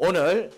오늘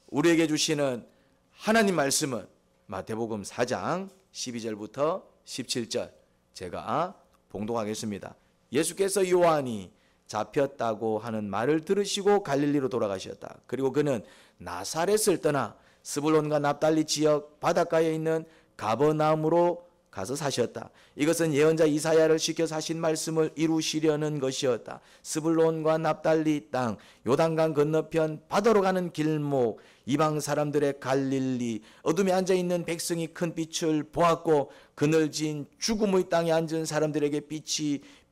우리에게 주시는 하나님 말씀은 마태복음 4장 12절부터 17절 제가 봉독하겠습니다. 예수께서 요한이 잡혔다고 하는 말을 들으시고 갈릴리로 돌아가셨다. 그리고 그는 나사렛을 떠나 스불론과 납달리 지역 바닷가에 있는 가버나움으로 가서 사셨다. 이것은 예언자 이사야를 시켜서 하신 말씀을 이루시려는 것이었다. 스불론과 납달리 땅 요단강 건너편 바다로 가는 길목 이방 사람들의 갈릴리 어둠에 앉아있는 백성이 큰 빛을 보았고 그늘진 죽음의 땅에 앉은 사람들에게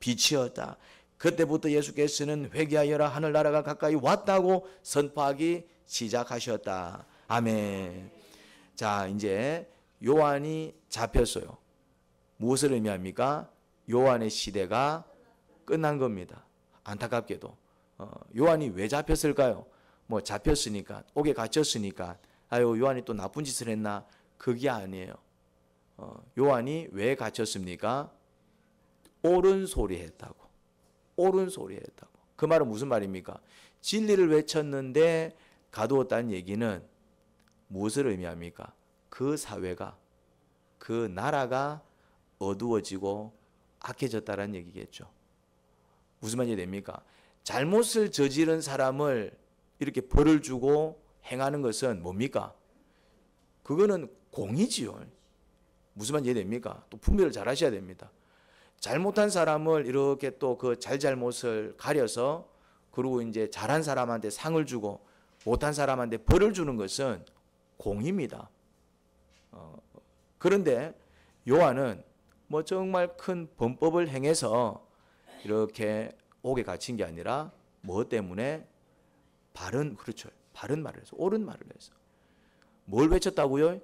빛이었다. 그때부터 예수께서는 회개하여라 하늘나라가 가까이 왔다고 선포하기 시작하셨다. 아멘. 자, 이제 요한이 잡혔어요. 무엇을 의미합니까? 요한의 시대가 끝난 겁니다. 안타깝게도 요한이 왜 잡혔을까요? 뭐 잡혔으니까, 옥에 갇혔으니까 아유 요한이 또 나쁜 짓을 했나? 그게 아니에요. 요한이 왜 갇혔습니까? 옳은 소리 했다고. 옳은 소리 했다고. 그 말은 무슨 말입니까? 진리를 외쳤는데 가두었다는 얘기는 무엇을 의미합니까? 그 사회가, 그 나라가 어두워지고 악해졌다는 얘기겠죠. 무슨 말이 됩니까? 잘못을 저지른 사람을 이렇게 벌을 주고 행하는 것은 뭡니까? 그거는 공이지요. 무슨 말이 됩니까? 또 분별을 잘 하셔야 됩니다. 잘못한 사람을 이렇게 또 그 잘못을 가려서 그리고 이제 잘한 사람한테 상을 주고 못한 사람한테 벌을 주는 것은 공입니다. 그런데 요한은 뭐 정말 큰 범법을 행해서 이렇게 옥에 갇힌 게 아니라 뭐 때문에 그렇죠. 바른 말을 해서, 옳은 말을 해서. 뭘 외쳤다고요?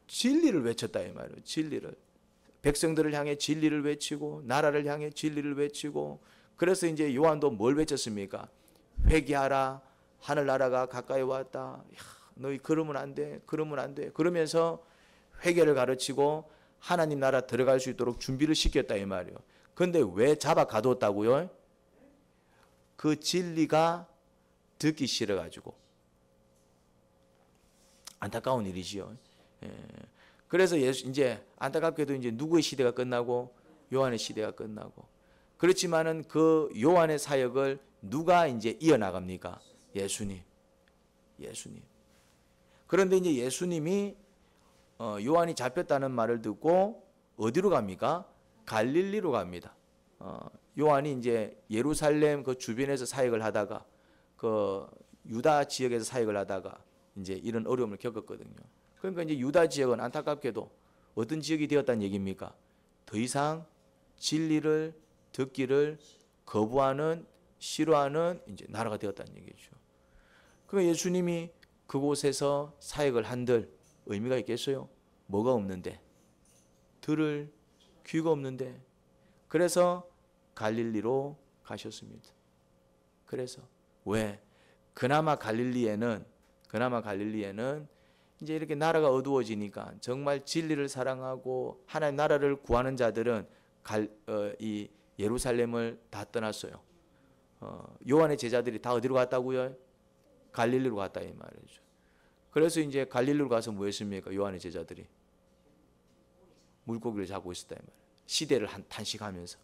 진리를 외쳤다 이 말이에요. 진리를. 백성들을 향해 진리를 외치고 나라를 향해 진리를 외치고 그래서 이제 요한도 뭘 외쳤습니까? 회개하라. 하늘나라가 가까이 왔다. 야, 너희 그러면 안 돼. 그러면 안 돼. 그러면서 회개를 가르치고 하나님 나라 들어갈 수 있도록 준비를 시켰다 이 말이에요. 그런데 왜 잡아 가뒀다고요? 그 진리가 듣기 싫어가지고. 안타까운 일이지요. 그래서 이제 안타깝게도 이제 누구의 시대가 끝나고 요한의 시대가 끝나고. 그렇지만은 그 요한의 사역을 누가 이제 이어나갑니까? 예수님. 그런데 이제 예수님이 요한이 잡혔다는 말을 듣고 어디로 갑니까? 갈릴리로 갑니다. 요한이 이제 예루살렘 그 주변에서 사역을 하다가 그 유다 지역에서 사역을 하다가 이제 이런 어려움을 겪었거든요. 그러니까 이제 유다 지역은 안타깝게도 어떤 지역이 되었다는 얘기입니까? 더 이상 진리를 듣기를 거부하는 싫어하는 이제 나라가 되었다는 얘기죠. 그러니까 예수님이 그곳에서 사역을 한들 의미가 있겠어요? 뭐가 없는데? 들을 귀가 없는데. 그래서 갈릴리로 가셨습니다. 그래서 왜? 그나마 갈릴리에는 이제 이렇게 나라가 어두워지니까 정말 진리를 사랑하고 하나님 나라를 구하는 자들은 이 예루살렘을 다 떠났어요. 요한의 제자들이 다 어디로 갔다고요? 갈릴리로 갔다 이 말이죠. 그래서 이제 갈릴리로 가서 뭐 했습니까? 요한의 제자들이 물고기를 잡고 있었다 이 말이에요. 시대를 탄식하면서.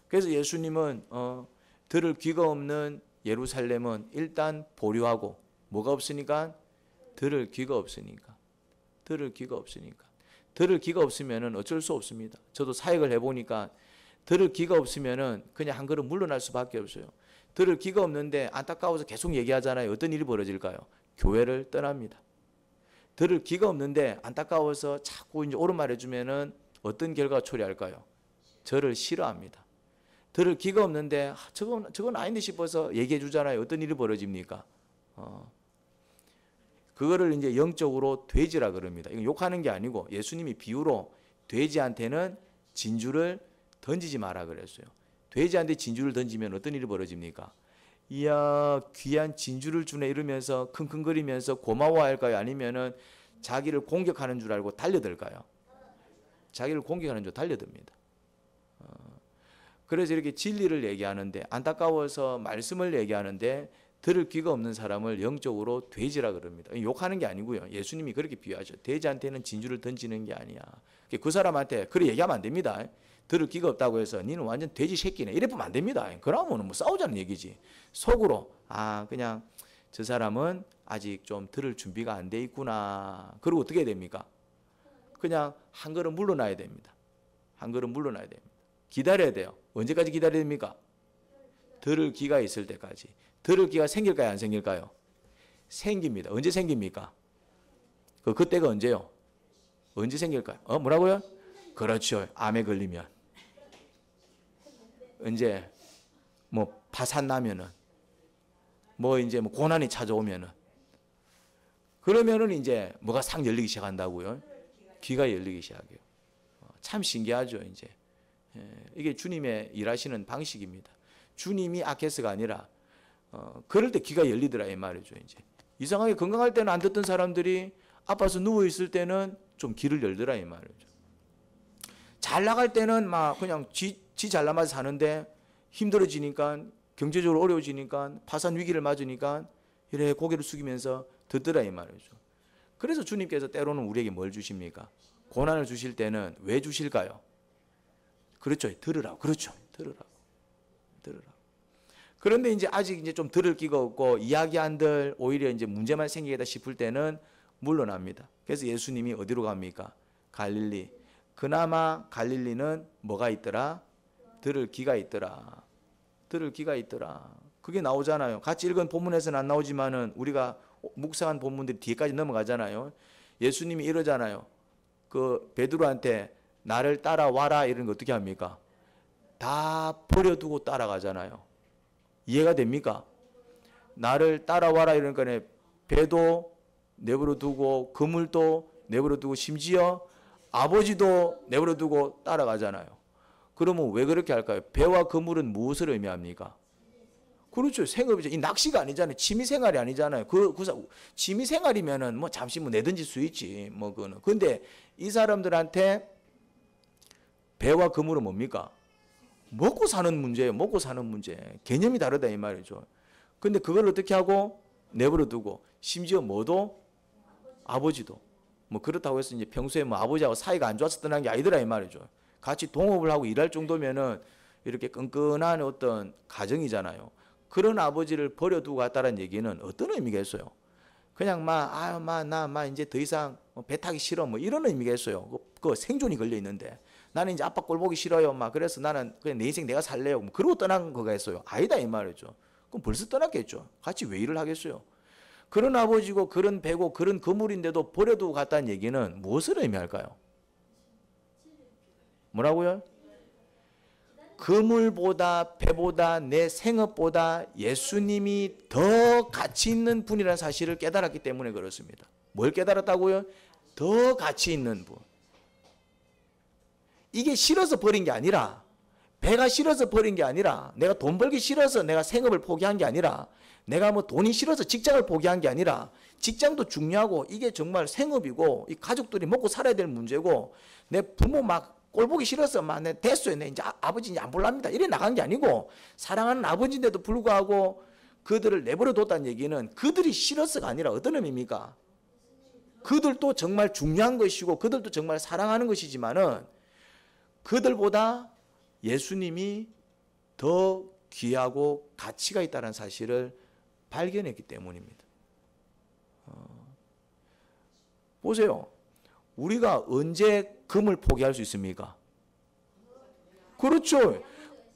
그래서 예수님은 들을 귀가 없는 예루살렘은 일단 보류하고 뭐가 없으니까? 들을 귀가 없으니까. 들을 귀가 없으면은 어쩔 수 없습니다. 저도 사역을 해보니까 들을 귀가 없으면은 그냥 한 걸음 물러날 수밖에 없어요. 들을 귀가 없는데 안타까워서 계속 얘기하잖아요. 어떤 일이 벌어질까요? 교회를 떠납니다. 들을 귀가 없는데 안타까워서 자꾸 이제 옳은 말 해주면은 어떤 결과가 초래할까요? 저를 싫어합니다. 들을 귀가 없는데 저건 아닌데 싶어서 얘기해 주잖아요. 어떤 일이 벌어집니까? 그거를 이제 영적으로 돼지라 그럽니다. 이건 욕하는 게 아니고 예수님이 비유로 돼지한테는 진주를 던지지 마라 그랬어요. 돼지한테 진주를 던지면 어떤 일이 벌어집니까? 이야 귀한 진주를 주네 이러면서 킁킁거리면서 고마워할까요? 아니면은 자기를 공격하는 줄 알고 달려들까요? 자기를 공격하는 줄 달려듭니다. 그래서 이렇게 진리를 얘기하는데 안타까워서 말씀을 얘기하는데 들을 귀가 없는 사람을 영적으로 돼지라 그럽니다. 욕하는 게 아니고요. 예수님이 그렇게 비유하죠. 돼지한테는 진주를 던지는 게 아니야. 그 사람한테 그렇게 얘기하면 안 됩니다. 들을 귀가 없다고 해서 니는 완전 돼지 새끼네 이래 보면 안 됩니다. 그러면 뭐 싸우자는 얘기지. 속으로 그냥 저 사람은 아직 좀 들을 준비가 안 돼 있구나. 그리고 어떻게 해야 됩니까? 그냥 한 걸음 물러나야 됩니다. 한 걸음 물러나야 됩니다. 기다려야 돼요. 언제까지 기다려야 됩니까? 들을 귀가 있을 때까지. 들을 귀가 생길까요? 안 생길까요? 생깁니다. 언제 생깁니까? 그때가 언제요? 언제 생길까요? 뭐라고요? 그렇죠. 암에 걸리면. 이제 뭐 파산 나면은 이제 고난이 찾아오면은 그러면은 이제 뭐가 싹 열리기 시작한다고요? 귀가 열리기 시작해요. 참 신기하죠, 이제. 이게 주님의 일하시는 방식입니다. 주님이 아케스가 아니라 그럴 때 귀가 열리더라 이 말이죠. 이제 이상하게 건강할 때는 안 듣던 사람들이 아파서 누워 있을 때는 좀 귀를 열더라 이 말이죠. 잘 나갈 때는 막 그냥 지 잘 나가서 사는데 힘들어지니까 경제적으로 어려워지니까 파산 위기를 맞으니까 이래 고개를 숙이면서 듣더라 이 말이죠. 그래서 주님께서 때로는 우리에게 뭘 주십니까? 고난을 주실 때는 왜 주실까요? 그렇죠. 들으라고. 그렇죠. 들으라고. 그런데 이제 아직 이제 좀 들을 기가 없고 이야기 한들 오히려 이제 문제만 생기겠다 싶을 때는 물러납니다. 그래서 예수님이 어디로 갑니까? 갈릴리. 그나마 갈릴리는 뭐가 있더라? 들을 귀가 있더라. 들을 귀가 있더라. 그게 나오잖아요. 같이 읽은 본문에서는 안 나오지만은 우리가 묵상한 본문들이 뒤에까지 넘어가잖아요. 예수님이 이러잖아요. 그 베드로한테 나를 따라와라 이런 거 어떻게 합니까? 다 버려두고 따라가잖아요. 이해가 됩니까? 나를 따라와라 이러니까 배도 내버려 두고 그물도 내버려 두고 심지어 아버지도 내버려 두고 따라가잖아요. 그러면 왜 그렇게 할까요? 배와 그물은 무엇을 의미합니까? 그렇죠. 생업이죠. 이 낚시가 아니잖아요. 취미생활이 아니잖아요. 취미생활이면은 잠시 내던질 수 있지. 그거는. 근데 이 사람들한테 배와 그물은 뭡니까? 먹고 사는 문제예요. 먹고 사는 문제. 개념이 다르다 이 말이죠. 근데 그걸 어떻게 하고 내버려 두고 심지어 뭐도 아버지도 그렇다고 해서 이제 평소에 아버지하고 사이가 안 좋아서 떠난 게 아니더라 이 말이죠. 같이 동업을 하고 일할 정도면은 이렇게 끈끈한 어떤 가정이잖아요. 그런 아버지를 버려두고 갔다는 얘기는 어떤 의미겠어요? 그냥 나 이제 더 이상 배 타기 싫어 이런 의미겠어요. 그 생존이 걸려 있는데 나는 이제 아빠 꼴 보기 싫어요. 그래서 나는 그냥 내 인생 내가 살래요. 그러고 떠난 거겠어요. 아니다 이 말이죠. 그럼 벌써 떠났겠죠. 같이 왜 일을 하겠어요? 그런 아버지고 그런 배고 그런 그물인데도 버려두고 갔다는 얘기는 무엇을 의미할까요? 뭐라고요? 그물보다 배보다 내 생업보다 예수님이 더 가치 있는 분이라는 사실을 깨달았기 때문에 그렇습니다. 뭘 깨달았다고요? 더 가치 있는 분. 이게 싫어서 버린 게 아니라 배가 싫어서 버린 게 아니라 내가 돈 벌기 싫어서 내가 생업을 포기한 게 아니라 내가 돈이 싫어서 직장을 포기한 게 아니라 직장도 중요하고 이게 정말 생업이고 이 가족들이 먹고 살아야 될 문제고 내 부모 꼴 보기 싫어서 내 됐어요. 내 이제 아버지 이제 안 볼랍니다. 이래 나간 게 아니고 사랑하는 아버지인데도 불구하고 그들을 내버려 뒀다는 얘기는 그들이 싫어서가 아니라 어떤 의미입니까? 그들도 정말 중요한 것이고 그들도 정말 사랑하는 것이지만은 그들보다 예수님이 더 귀하고 가치가 있다는 사실을 발견했기 때문입니다. 보세요. 우리가 언제 금을 포기할 수 있습니까? 그렇죠.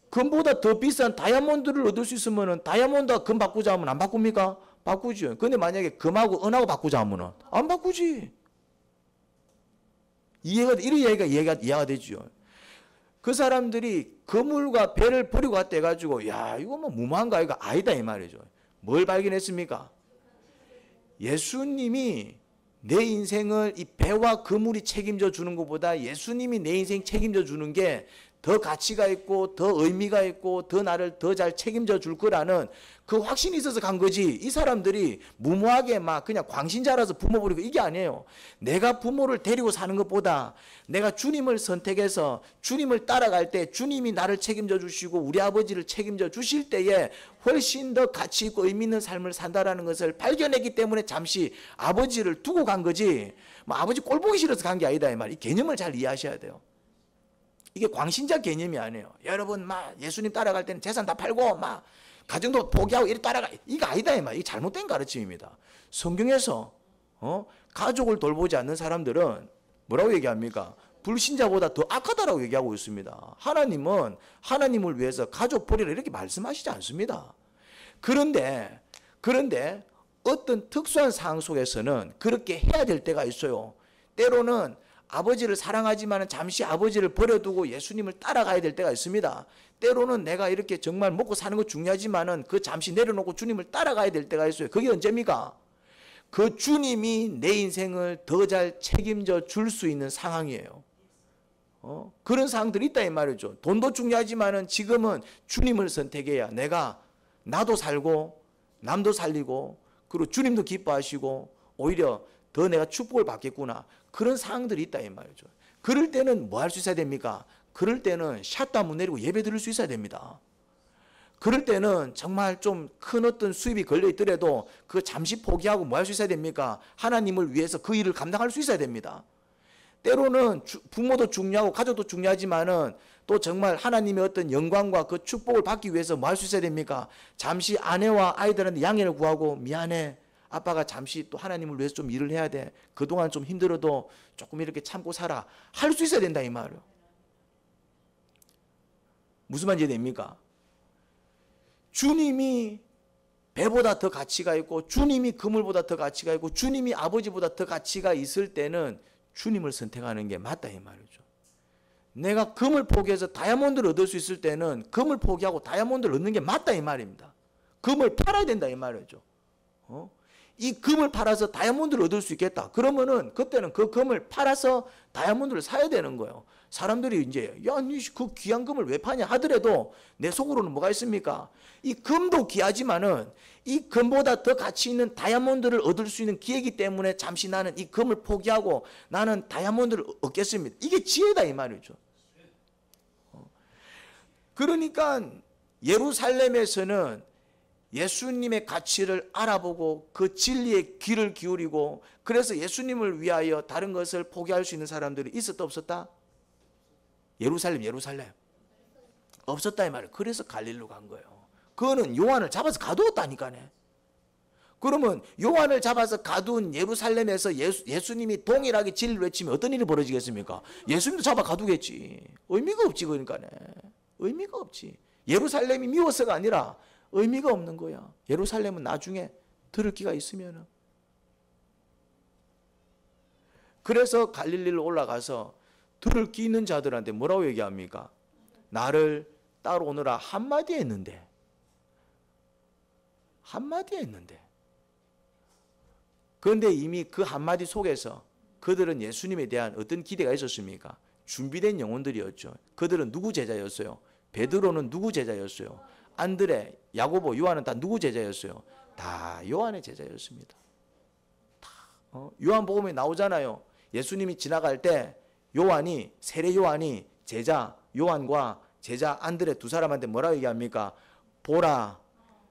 금보다 더 비싼 다이아몬드를 얻을 수 있으면 다이아몬드와 금 바꾸자 하면 안 바꿉니까? 바꾸죠. 근데 만약에 금하고 은하고 바꾸자 하면 안 바꾸지. 이런 이해가 되죠. 그 사람들이 그물과 배를 버리고 갔다 해가지고 야 이거 무모한가 이거 아니다 이 말이죠. 뭘 발견했습니까? 예수님이 내 인생을 이 배와 그물이 책임져 주는 것보다 예수님이 내 인생 책임져 주는 게 더 가치가 있고 더 의미가 있고 더 나를 더 잘 책임져 줄 거라는 그 확신이 있어서 간 거지. 이 사람들이 무모하게 막 그냥 광신자라서 부모 버리고 이게 아니에요. 내가 부모를 데리고 사는 것보다 내가 주님을 선택해서 주님을 따라갈 때 주님이 나를 책임져 주시고 우리 아버지를 책임져 주실 때에 훨씬 더 가치 있고 의미 있는 삶을 산다라는 것을 발견했기 때문에 잠시 아버지를 두고 간 거지. 뭐 아버지 꼴 보기 싫어서 간 게 아니다 이 말. 이 개념을 잘 이해하셔야 돼요. 이게 광신자 개념이 아니에요. 여러분 막 예수님 따라갈 때는 재산 다 팔고 막 가정도 포기하고 이렇게 따라가. 이거 아니다 이 말. 이게 잘못된 가르침입니다. 성경에서 가족을 돌보지 않는 사람들은 뭐라고 얘기합니까? 불신자보다 더 악하다라고 얘기하고 있습니다. 하나님은 하나님을 위해서 가족 버리라 이렇게 말씀하시지 않습니다. 그런데 어떤 특수한 상황 속에서는 그렇게 해야 될 때가 있어요. 때로는 아버지를 사랑하지만 잠시 아버지를 버려두고 예수님을 따라가야 될 때가 있습니다. 때로는 내가 이렇게 정말 먹고 사는 거 중요하지만은 그 잠시 내려놓고 주님을 따라가야 될 때가 있어요. 그게 언제입니까? 그 주님이 내 인생을 더 잘 책임져 줄 수 있는 상황이에요. 그런 상황들이 있다 이 말이죠. 돈도 중요하지만은 지금은 주님을 선택해야 내가 나도 살고 남도 살리고 그리고 주님도 기뻐하시고 오히려 더 내가 축복을 받겠구나. 그런 상황들이 있다 이 말이죠. 그럴 때는 뭐 할 수 있어야 됩니까? 그럴 때는 샷다문 내리고 예배 드릴 수 있어야 됩니다. 그럴 때는 정말 좀 큰 어떤 수입이 걸려 있더라도 그 잠시 포기하고 뭐 할 수 있어야 됩니까? 하나님을 위해서 그 일을 감당할 수 있어야 됩니다. 때로는 부모도 중요하고 가족도 중요하지만은 또 정말 하나님의 어떤 영광과 그 축복을 받기 위해서 뭐 할 수 있어야 됩니까? 잠시 아내와 아이들한테 양해를 구하고 미안해. 아빠가 잠시 또 하나님을 위해서 좀 일을 해야 돼. 그동안 좀 힘들어도 조금 이렇게 참고 살아. 할 수 있어야 된다 이 말이에요. 무슨 말인지 됩니까? 주님이 배보다 더 가치가 있고 주님이 그물보다 더 가치가 있고 주님이 아버지보다 더 가치가 있을 때는 주님을 선택하는 게 맞다 이 말이죠. 내가 금을 포기해서 다이아몬드를 얻을 수 있을 때는 금을 포기하고 다이아몬드를 얻는 게 맞다 이 말입니다. 금을 팔아야 된다 이 말이죠. 이 금을 팔아서 다이아몬드를 얻을 수 있겠다. 그러면은 그때는 그 금을 팔아서 다이아몬드를 사야 되는 거예요. 사람들이 이제 야, 그 귀한 금을 왜 파냐 하더라도 내 속으로는 뭐가 있습니까? 이 금도 귀하지만은 이 금보다 더 가치 있는 다이아몬드를 얻을 수 있는 기회이기 때문에 잠시 나는 이 금을 포기하고 나는 다이아몬드를 얻겠습니다. 이게 지혜다 이 말이죠. 그러니까 예루살렘에서는 예수님의 가치를 알아보고 그 진리에 귀를 기울이고 그래서 예수님을 위하여 다른 것을 포기할 수 있는 사람들이 있었다 없었다? 예루살렘 없었다 이 말이에요. 그래서 갈릴리로 간 거예요. 그거는 요한을 잡아서 가두었다니까네. 그러면 요한을 잡아서 가둔 예루살렘에서 예수님이 동일하게 진리를 외치면 어떤 일이 벌어지겠습니까? 예수님도 잡아 가두겠지. 의미가 없지 그러니까네. 의미가 없지. 예루살렘이 미워서가 아니라 의미가 없는 거야. 예루살렘은 나중에 들을 기가 있으면. 그래서 갈릴리로 올라가서 들을 기 있는 자들한테 뭐라고 얘기합니까? 나를 따라오느라 한마디 했는데. 그런데 이미 그 한마디 속에서 그들은 예수님에 대한 어떤 기대가 있었습니까? 준비된 영혼들이었죠. 그들은 누구 제자였어요? 베드로는 누구 제자였어요? 안드레, 야고보, 요한은 다 누구 제자였어요? 다 요한의 제자였습니다. 요한복음에 나오잖아요. 예수님이 지나갈 때 세례 요한이 제자 요한과 제자 안드레 두 사람한테 뭐라고 얘기합니까? 보라,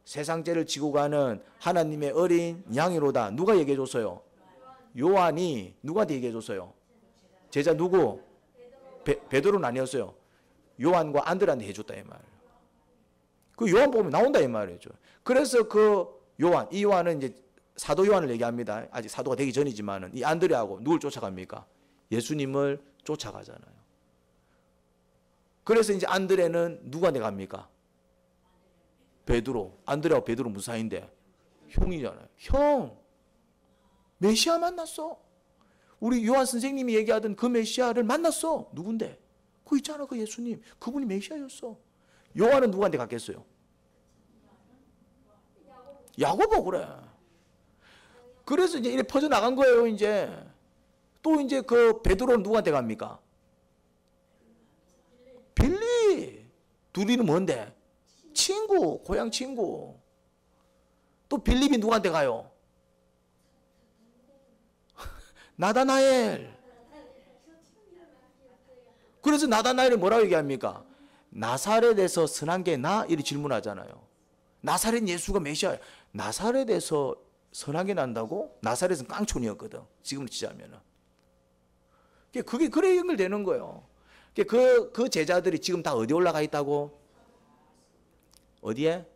세상 죄를 지고 가는 하나님의 어린 양이로다. 누가 얘기해 줬어요? 요한이 누구한테 얘기해 줬어요? 제자 누구? 베드로는 아니었어요. 요한과 안드레한테 해줬다 이 말이에요. 그 요한복음에 나온다 이 말이죠. 그래서 그 요한, 이 요한은 이제 사도 요한을 얘기합니다. 아직 사도가 되기 전이지만은 이 안드레하고 누굴 쫓아갑니까? 예수님을 쫓아가잖아요. 그래서 이제 안드레는 누구한테 갑니까? 베드로. 안드레하고 베드로 무슨 사이인데? 형이잖아요. 형, 메시아 만났어. 우리 요한 선생님이 얘기하던 그 메시아를 만났어. 누군데? 그 있잖아, 그 예수님. 그분이 메시아였어. 요한은 누구한테 갔겠어요? 야고보. 그래. 그래서 이제 이렇게 퍼져나간 거예요, 이제. 또 이제 그 베드로는 누구한테 갑니까? 빌립. 둘이는 뭔데? 친구, 고향 친구. 또 빌립이 누구한테 가요? 나다나엘. 그래서 나다나엘이 뭐라고 얘기합니까? 나사렛에서 선한 게 나? 이렇게 질문하잖아요. 나사렛 예수가 메시아야. 나사렛에서 선한 게 난다고? 나사렛은 깡촌이었거든. 지금 치자면은. 그게 그래 연결되는 거예요. 그 제자들이 지금 다 어디 올라가 있다고? 어디에?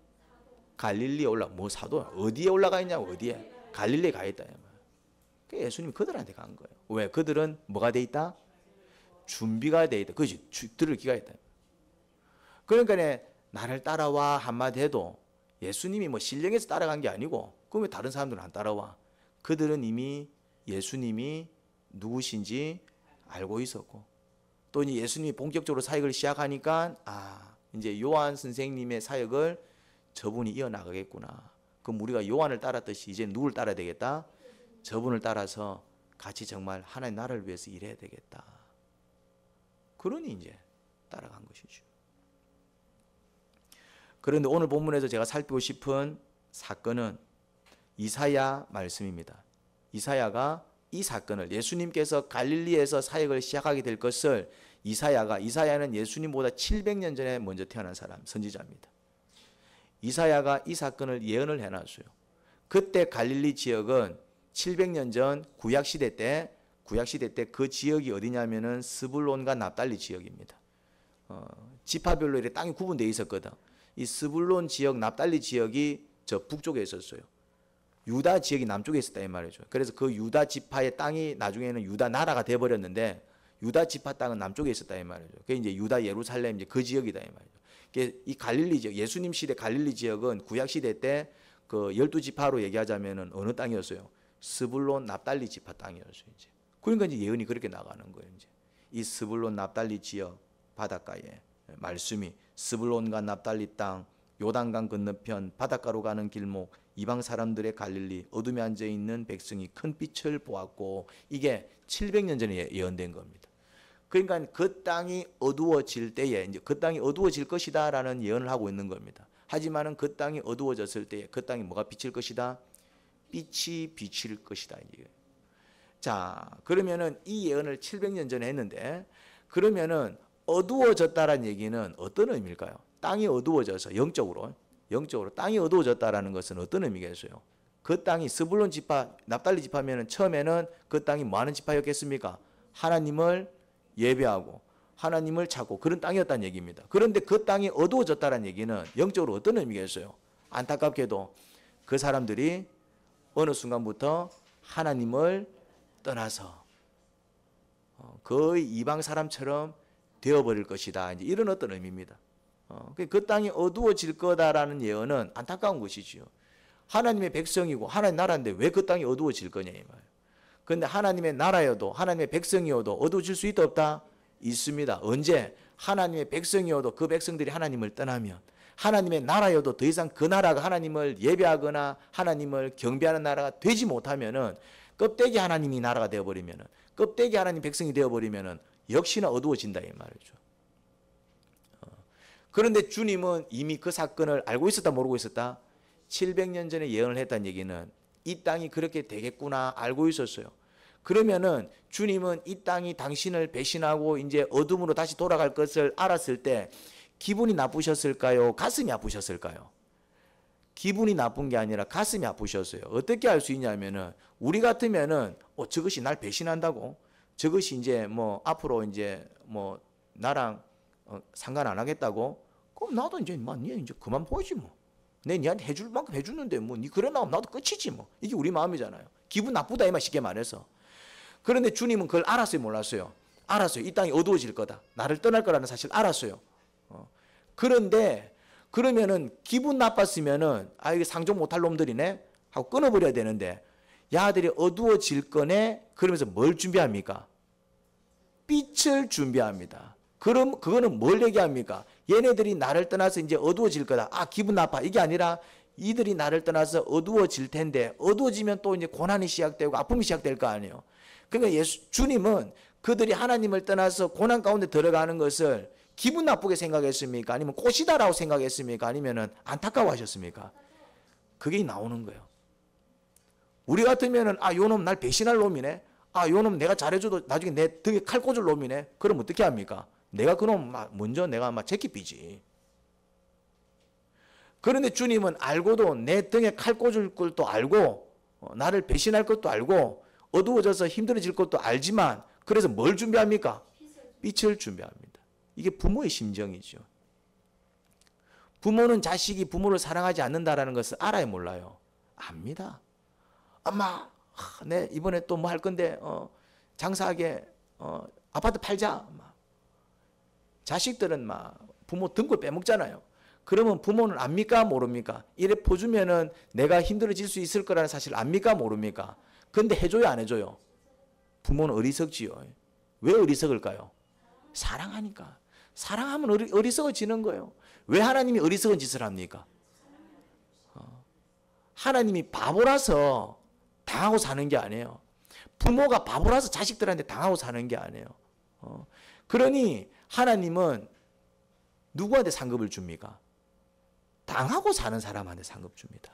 갈릴리에 뭐 사도? 어디에 올라가 있냐고, 어디에? 갈릴리에 가 있다. 예수님이 그들한테 간 거예요. 왜? 그들은 뭐가 돼 있다? 준비가 돼 있다. 그것이 들을 기가 있다. 그러니까 나를 따라와 한마디 해도 예수님이 뭐 신령해서 따라간 게 아니고, 그럼 왜 다른 사람들은 안 따라와? 그들은 이미 예수님이 누구신지 알고 있었고, 또 이제 예수님이 본격적으로 사역을 시작하니까 이제 요한 선생님의 사역을 저분이 이어나가겠구나. 그럼 우리가 요한을 따랐듯이 이제 누굴 따라야 되겠다? 저분을 따라서 같이 정말 하나님 나라를 위해서 일해야 되겠다. 그러니 이제 따라간 것이죠. 그런데 오늘 본문에서 제가 살피고 싶은 사건은 이사야 말씀입니다. 이사야가 이 사건을, 예수님께서 갈릴리에서 사역을 시작하게 될 것을 이사야는 예수님보다 700년 전에 먼저 태어난 사람, 선지자입니다. 이사야가 이 사건을 예언을 해놨어요. 그때 갈릴리 지역은 700년 전 구약시대 때 그 지역이 어디냐면은 스불론과 납달리 지역입니다. 지파별로 이렇게 땅이 구분되어 있었거든. 이 스불론 지역, 납달리 지역이 저 북쪽에 있었어요. 유다 지역이 남쪽에 있었다 이 말이죠. 그래서 그 유다 지파의 땅이 나중에는 유다 나라가 돼버렸는데, 유다 지파 땅은 남쪽에 있었다 이 말이죠. 그게 이제 유다 예루살렘 이제 그 지역이다 이 말이죠. 이 갈릴리 지역, 예수님 시대 갈릴리 지역은 구약 시대 때 그 12지파로 얘기하자면은 어느 땅이었어요? 스불론 납달리 지파 땅이었어요. 이제. 그러니까 이제 예언이 그렇게 나가는 거예요. 이제 이 스불론 납달리 지역 바닷가에 말씀이 스불론과 납달리 땅, 요단강 건너편 바닷가로 가는 길목, 이방 사람들의 갈릴리, 어둠에 앉아 있는 백성이 큰 빛을 보았고, 이게 700년 전에 예언된 겁니다. 그러니까 그 땅이 어두워질 때에 이제 그 땅이 어두워질 것이다라는 예언을 하고 있는 겁니다. 하지만은 그 땅이 어두워졌을 때에 그 땅이 뭐가 비칠 것이다? 빛이 비칠 것이다. 자, 그러면은 이 예언을 700년 전에 했는데, 그러면은 어두워졌다라는 얘기는 어떤 의미일까요? 땅이 어두워져서 영적으로 땅이 어두워졌다라는 것은 어떤 의미겠어요? 그 땅이 스불론 지파, 납달리 지파면은 처음에는 그 땅이 뭐 하는 지파였겠습니까? 하나님을 예배하고 하나님을 찾고 그런 땅이었다는 얘기입니다. 그런데 그 땅이 어두워졌다는 얘기는 영적으로 어떤 의미겠어요? 안타깝게도 그 사람들이 어느 순간부터 하나님을 떠나서 거의 이방 사람처럼 되어버릴 것이다. 이제 이런 어떤 의미입니다. 그 땅이 어두워질 거다라는 예언은 안타까운 것이지요. 하나님의 백성이고 하나님 나라인데 왜 그 땅이 어두워질 거냐 이 말. 그런데 하나님의 나라여도 하나님의 백성이어도 어두워질 수 있다 없다? 있습니다. 언제? 하나님의 백성이어도 그 백성들이 하나님을 떠나면, 하나님의 나라여도 더 이상 그 나라가 하나님을 예배하거나 하나님을 경배하는 나라가 되지 못하면은, 껍데기 하나님이 나라가 되어버리면은, 껍데기 하나님 백성이 되어버리면은 역시나 어두워진다 이 말이죠. 그런데 주님은 이미 그 사건을 알고 있었다 모르고 있었다? 700년 전에 예언을 했다는 얘기는 이 땅이 그렇게 되겠구나 알고 있었어요. 그러면은 주님은 이 땅이 당신을 배신하고 이제 어둠으로 다시 돌아갈 것을 알았을 때 기분이 나쁘셨을까요? 가슴이 아프셨을까요? 기분이 나쁜 게 아니라 가슴이 아프셨어요. 어떻게 알 수 있냐면은 우리 같으면은 저것이 날 배신한다고? 저것이 이제 뭐 앞으로 이제 뭐 나랑 상관 안 하겠다고? 그럼 나도 이제 니 이제 그만 보지 뭐. 내 니한테 해줄 만큼 해주는데 뭐 니 그래 나오면 나도 끝이지 뭐. 이게 우리 마음이잖아요. 기분 나쁘다 이 말 쉽게 말해서. 그런데 주님은 그걸 알았어요, 몰랐어요? 알았어요. 이 땅이 어두워질 거다. 나를 떠날 거라는 사실 알았어요. 그런데 그러면은 기분 나빴으면은 이게 상종 못할 놈들이네 하고 끊어버려야 되는데, 야들이 어두워질 거네 그러면서 뭘 준비합니까? 빛을 준비합니다. 그럼 그거는 뭘 얘기합니까? 얘네들이 나를 떠나서 이제 어두워질 거다. 기분 나빠. 이게 아니라 이들이 나를 떠나서 어두워질 텐데, 어두워지면 또 이제 고난이 시작되고 아픔이 시작될 거 아니에요. 그러니까 주님은 그들이 하나님을 떠나서 고난 가운데 들어가는 것을 기분 나쁘게 생각했습니까? 아니면 꽃이다라고 생각했습니까? 아니면 안타까워하셨습니까? 그게 나오는 거예요. 우리 같으면은 요놈 날 배신할 놈이네. 요놈 내가 잘해줘도 나중에 내 등에 칼 꽂을 놈이네. 그럼 어떻게 합니까? 내가 그놈 먼저 내가 제끼삐지. 그런데 주님은 알고도 내 등에 칼 꽂을 것도 알고 나를 배신할 것도 알고 어두워져서 힘들어질 것도 알지만 그래서 뭘 준비합니까? 빛을 준비합니다. 이게 부모의 심정이죠. 부모는 자식이 부모를 사랑하지 않는다라는 것을 알아요, 몰라요? 압니다. 엄마, 내 이번에 또 뭐 할 건데 장사하게 아파트 팔자. 자식들은 부모 등골 빼먹잖아요. 그러면 부모는 압니까, 모릅니까? 이래 퍼주면은 내가 힘들어질 수 있을 거라는 사실 압니까, 모릅니까? 근데 해줘요, 안 해줘요? 부모는 어리석지요. 왜 어리석을까요? 사랑하니까. 사랑하면 어리석어지는 거예요. 왜 하나님이 어리석은 짓을 합니까? 하나님이 바보라서 당하고 사는 게 아니에요. 부모가 바보라서 자식들한테 당하고 사는 게 아니에요. 그러니 하나님은 누구한테 상급을 줍니까? 당하고 사는 사람한테 상급 줍니다.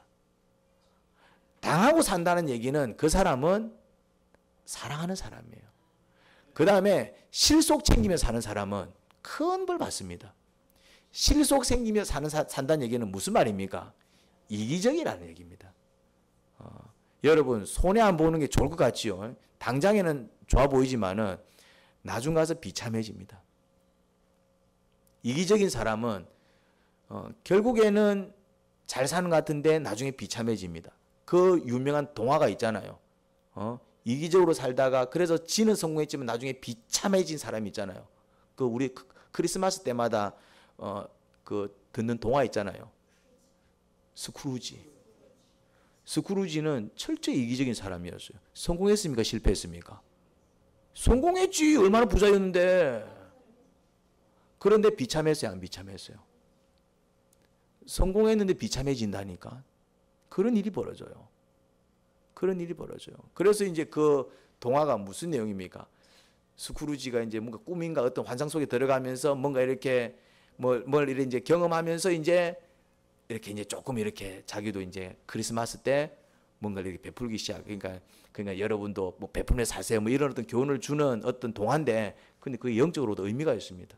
당하고 산다는 얘기는 그 사람은 사랑하는 사람이에요. 그 다음에 실속 챙기며 사는 사람은 큰 벌 받습니다. 실속 챙기며 산다는 얘기는 무슨 말입니까? 이기적이라는 얘기입니다. 여러분 손해 안 보는 게 좋을 것 같지요. 당장에는 좋아 보이지만은 나중 가서 비참해집니다. 이기적인 사람은 결국에는 잘 사는 것 같은데 나중에 비참해집니다. 그 유명한 동화가 있잖아요. 이기적으로 살다가 그래서 지는 성공했지만 나중에 비참해진 사람이 있잖아요. 그 우리 크리스마스 때마다 그 듣는 동화 있잖아요. 스크루지. 스크루지는 철저히 이기적인 사람이었어요. 성공했습니까? 실패했습니까? 성공했지. 얼마나 부자였는데. 그런데 비참했어요? 안 비참했어요? 성공했는데 비참해진다니까. 그런 일이 벌어져요. 그런 일이 벌어져요. 그래서 이제 그 동화가 무슨 내용입니까? 스크루지가 이제 뭔가 꿈인가 어떤 환상 속에 들어가면서 뭔가 이렇게 뭘 이렇게 이제 경험하면서 이제 이렇게 이제 조금 이렇게 자기도 이제 크리스마스 때 뭔가 이렇게 베풀기 시작. 그러니까 여러분도 뭐 베풀며 사세요. 뭐 이런 어떤 교훈을 주는 어떤 동화인데, 근데 그게 영적으로도 의미가 있습니다.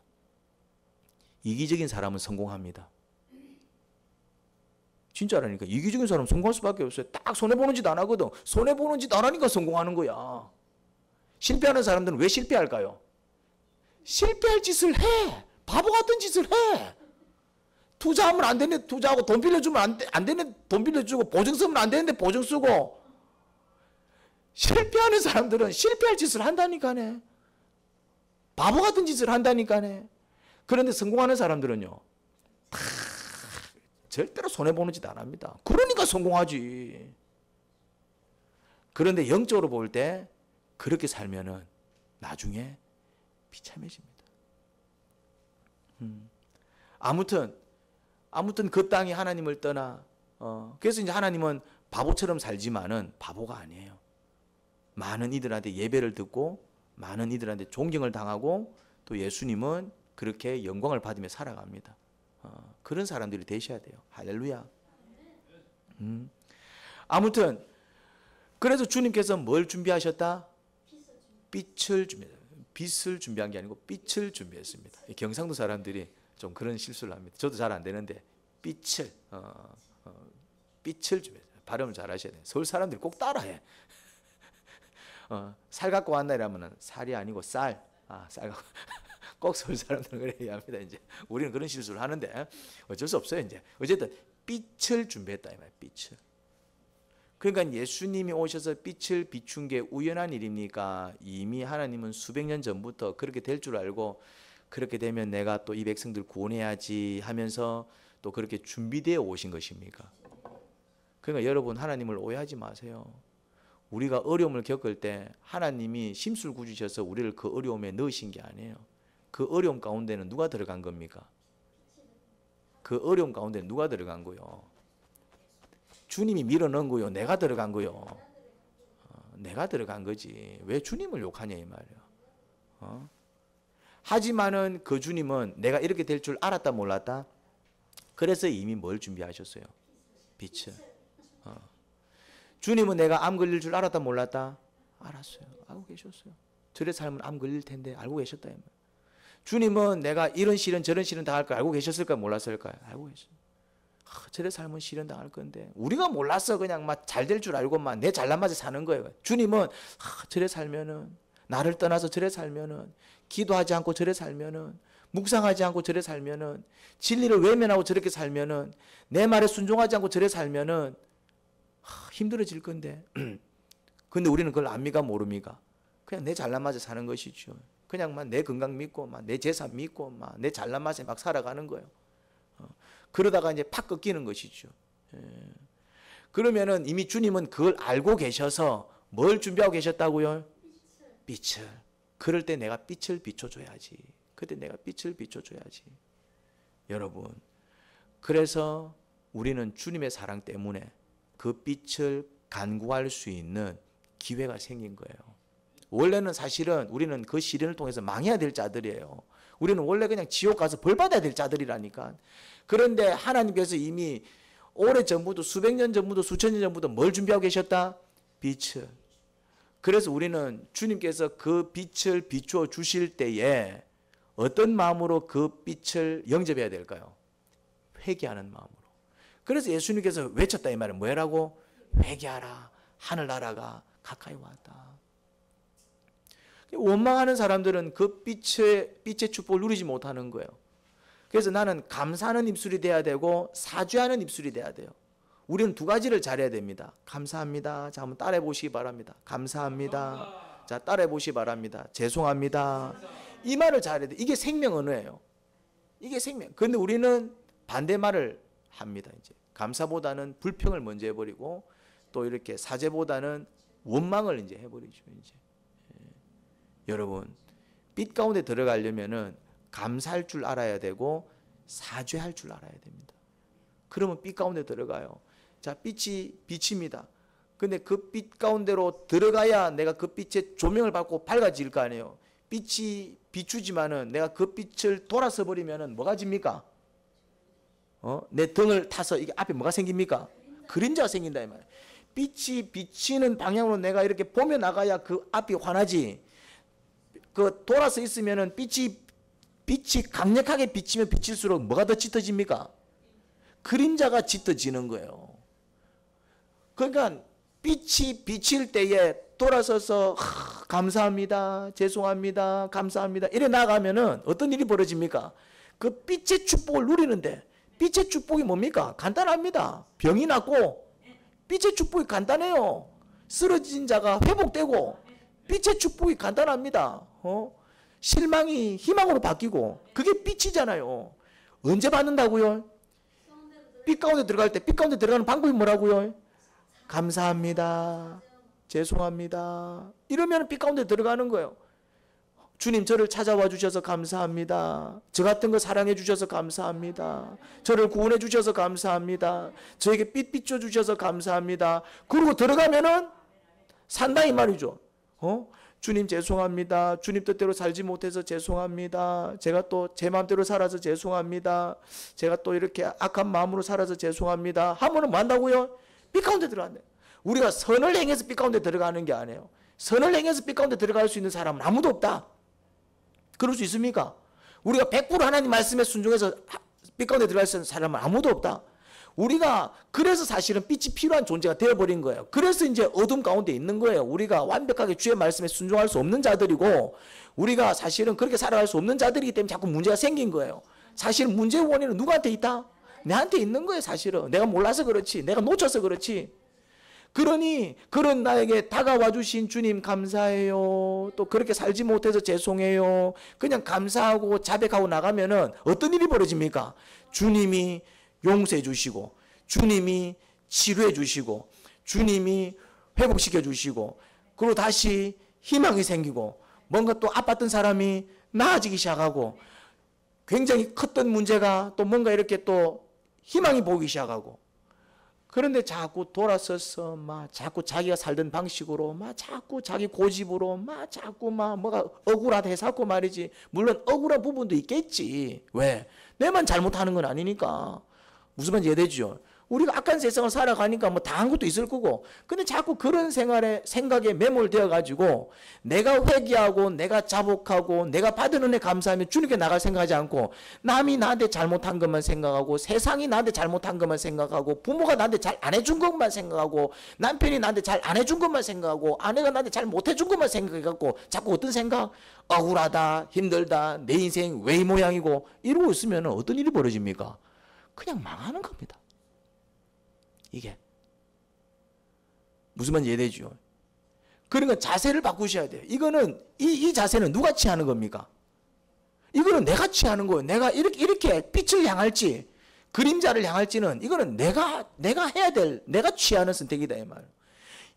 이기적인 사람은 성공합니다. 진짜라니까. 이기적인 사람은 성공할 수밖에 없어요. 딱 손해보는 짓 안 하거든. 손해보는 짓 안 하니까 성공하는 거야. 실패하는 사람들은 왜 실패할까요? 실패할 짓을 해. 바보 같은 짓을 해. 투자하면 안 되는데 투자하고, 돈 빌려주면 안 되는데 돈 빌려주고, 보증 쓰면 안 되는데 보증 쓰고. 실패하는 사람들은 실패할 짓을 한다니까네. 바보 같은 짓을 한다니까네. 그런데 성공하는 사람들은요, 절대로 손해보는 짓 안 합니다. 그러니까 성공하지. 그런데 영적으로 볼 때 그렇게 살면은 나중에 비참해집니다. 아무튼 그 땅이 하나님을 떠나, 그래서 이제 하나님은 바보처럼 살지만은 바보가 아니에요. 많은 이들한테 예배를 듣고 많은 이들한테 존경을 당하고 또 예수님은 그렇게 영광을 받으며 살아갑니다. 그런 사람들이 되셔야 돼요. 할렐루야. 아무튼 그래서 주님께서 뭘 준비하셨다? 빛을 준비했다. 빛을 준비한 게 아니고 빛을 준비했습니다. 경상도 사람들이 좀 그런 실수를 합니다. 저도 잘 안 되는데 빛을 준비했어요. 발음을 잘 하셔야 돼요. 서울 사람들이 꼭 따라해. 살 갖고 왔나 이러면은 살이 아니고 쌀. 쌀 갖고. 꼭 서울 사람들은 그래야 합니다. 이제 우리는 그런 실수를 하는데 어쩔 수 없어요. 이제 어쨌든 빛을 준비했다 이 말. 빛을. 그러니까 예수님이 오셔서 빛을 비춘 게 우연한 일입니까? 이미 하나님은 수백 년 전부터 그렇게 될 줄 알고, 그렇게 되면 내가 또 이 백성들 구원해야지 하면서 또 그렇게 준비되어 오신 것입니까? 그러니까 여러분, 하나님을 오해하지 마세요. 우리가 어려움을 겪을 때 하나님이 심술궂으셔서 우리를 그 어려움에 넣으신 게 아니에요. 그 어려움 가운데는 누가 들어간 겁니까? 그 어려움 가운데 누가 들어간 거요? 주님이 밀어넣은 거요? 내가 들어간 거요? 내가 들어간 거지. 왜 주님을 욕하냐 이 말이에요. 하지만은 그 주님은 내가 이렇게 될 줄 알았다 몰랐다? 그래서 이미 뭘 준비하셨어요? 빛을. 주님은 내가 암 걸릴 줄 알았다 몰랐다? 알았어요. 알고 계셨어요. 저래 살면 암 걸릴 텐데 알고 계셨다. 주님은 내가 이런 시련 저런 시련 당할 걸 알고 계셨을까요? 몰랐을까요? 알고 계셨어요. 저래 살면 시련 당할 건데 우리가 몰랐어. 그냥 막 잘 될 줄 알고만 내 잘난 맛에 사는 거예요. 주님은 저래 살면은 나를 떠나서 저래 살면은 기도하지 않고 저래 살면은 묵상하지 않고 저래 살면은 진리를 외면하고 저렇게 살면은 내 말에 순종하지 않고 저래 살면은 힘들어질 건데 근데 우리는 그걸 압니까 모릅니까? 그냥 내 잘난 맛에 사는 것이죠. 그냥 막 내 건강 믿고 막 내 재산 믿고 막 내 잘난 맛에 막 살아가는 거예요. 그러다가 이제 팍 꺾이는 것이죠. 그러면은 이미 주님은 그걸 알고 계셔서 뭘 준비하고 계셨다고요? 빛을. 그럴 때 내가 빛을 비춰줘야지. 그때 내가 빛을 비춰줘야지. 여러분, 그래서 우리는 주님의 사랑 때문에 그 빛을 간구할 수 있는 기회가 생긴 거예요. 원래는 사실은 우리는 그 시련을 통해서 망해야 될 자들이에요. 우리는 원래 그냥 지옥 가서 벌 받아야 될 자들이라니까. 그런데 하나님께서 이미 오래전부터 수백 년 전부터 수천 년 전부터 뭘 준비하고 계셨다? 빛을. 그래서 우리는 주님께서 그 빛을 비추어 주실 때에 어떤 마음으로 그 빛을 영접해야 될까요? 회개하는 마음으로. 그래서 예수님께서 외쳤다 이 말은 뭐라고? 회개하라. 하늘나라가 가까이 왔다. 원망하는 사람들은 그 빛의 축복을 누리지 못하는 거예요. 그래서 나는 감사하는 입술이 돼야 되고 사죄하는 입술이 돼야 돼요. 우리는 두 가지를 잘해야 됩니다. 감사합니다. 자, 한번 따라해 보시기 바랍니다. 감사합니다. 자, 따라해 보시기 바랍니다. 죄송합니다. 이 말을 잘해야 돼. 이게 생명 언어예요. 이게 생명. 그런데 우리는 반대말을 합니다. 이제 감사보다는 불평을 먼저 해버리고 또 이렇게 사죄보다는 원망을 이제 해버리죠. 이제 여러분, 빛 가운데 들어가려면은 감사할 줄 알아야 되고 사죄할 줄 알아야 됩니다. 그러면 빛 가운데 들어가요. 자, 빛이 빛입니다. 근데 그 빛 가운데로 들어가야 내가 그 빛의 조명을 받고 밝아질 거 아니에요. 빛이 비추지만은 내가 그 빛을 돌아서 버리면은 뭐가 집니까? 내 등을 타서 이게 앞에 뭐가 생깁니까? 그림자가 생긴다 이 말이에요. 빛이 비치는 방향으로 내가 이렇게 보며 나가야 그 앞이 환하지. 그 돌아서 있으면은 빛이 강력하게 비치면 비칠수록 뭐가 더 짙어집니까? 그림자가 짙어지는 거예요. 그러니까 빛이 비칠 때에 돌아서서 감사합니다, 죄송합니다, 감사합니다 이래 나가면은 어떤 일이 벌어집니까? 그 빛의 축복을 누리는데 빛의 축복이 뭡니까? 간단합니다. 병이 낫고 빛의 축복이 간단해요. 쓰러진 자가 회복되고 빛의 축복이 간단합니다. 실망이 희망으로 바뀌고 그게 빛이잖아요. 언제 받는다고요? 빛 가운데 들어갈 때 빛 가운데 들어가는 방법이 뭐라고요? 감사합니다. 죄송합니다. 이러면 빛 가운데 들어가는 거예요. 주님 저를 찾아와 주셔서 감사합니다. 저 같은 거 사랑해 주셔서 감사합니다. 저를 구원해 주셔서 감사합니다. 저에게 빛 비춰 주셔서 감사합니다. 그리고 들어가면은 산다 이 말이죠. 주님 죄송합니다. 주님 뜻대로 살지 못해서 죄송합니다. 제가 또 제 마음대로 살아서 죄송합니다. 제가 또 이렇게 악한 마음으로 살아서 죄송합니다. 하면은 뭐 한다고요? 빛 가운데 들어간대. 우리가 선을 행해서 빛 가운데 들어가는 게 아니에요. 선을 행해서 빛 가운데 들어갈 수 있는 사람은 아무도 없다. 그럴 수 있습니까? 우리가 100% 하나님 말씀에 순종해서 빛 가운데 들어갈 수 있는 사람은 아무도 없다. 우리가 그래서 사실은 빛이 필요한 존재가 되어버린 거예요. 그래서 이제 어둠 가운데 있는 거예요. 우리가 완벽하게 주의 말씀에 순종할 수 없는 자들이고 우리가 사실은 그렇게 살아갈 수 없는 자들이기 때문에 자꾸 문제가 생긴 거예요. 사실 문제의 원인은 누구한테 있다? 내한테 있는 거예요. 사실은 내가 몰라서 그렇지, 내가 놓쳐서 그렇지. 그러니 그런 나에게 다가와 주신 주님 감사해요. 또 그렇게 살지 못해서 죄송해요. 그냥 감사하고 자백하고 나가면은 어떤 일이 벌어집니까? 주님이 용서해 주시고 주님이 치료해 주시고 주님이 회복시켜 주시고 그리고 다시 희망이 생기고 뭔가 또 아팠던 사람이 나아지기 시작하고 굉장히 컸던 문제가 또 뭔가 이렇게 또 희망이 보이기 시작하고 그런데 자꾸 돌아서서 막 자꾸 자기가 살던 방식으로 막 자꾸 자기 고집으로 막 자꾸 막 뭐가 억울하다 해서고 말이지. 물론 억울한 부분도 있겠지. 왜? 내만 잘못하는 건 아니니까. 무슨 말인지 이해되죠? 우리가 악한 세상을 살아가니까 뭐 당한 것도 있을 거고. 근데 자꾸 그런 생각에 매몰되어 가지고 내가 회개하고 내가 자복하고 내가 받은 은혜 감사하며 주님께 나갈 생각하지 않고 남이 나한테 잘못한 것만 생각하고 세상이 나한테 잘못한 것만 생각하고 부모가 나한테 잘 안 해준 것만 생각하고 남편이 나한테 잘 안 해준 것만 생각하고 아내가 나한테 잘 못 해준 것만 생각해갖고 자꾸 어떤 생각? 억울하다, 힘들다, 내 인생 왜 이 모양이고 이러고 있으면 어떤 일이 벌어집니까? 그냥 망하는 겁니다. 이게 무슨 말인지 이해되죠? 그러니까 자세를 바꾸셔야 돼요. 이거는 이 자세는 누가 취하는 겁니까? 이거는 내가 취하는 거예요. 내가 이렇게 빛을 향할지 그림자를 향할지는 이거는 내가 해야 될 내가 취하는 선택이다 이 말.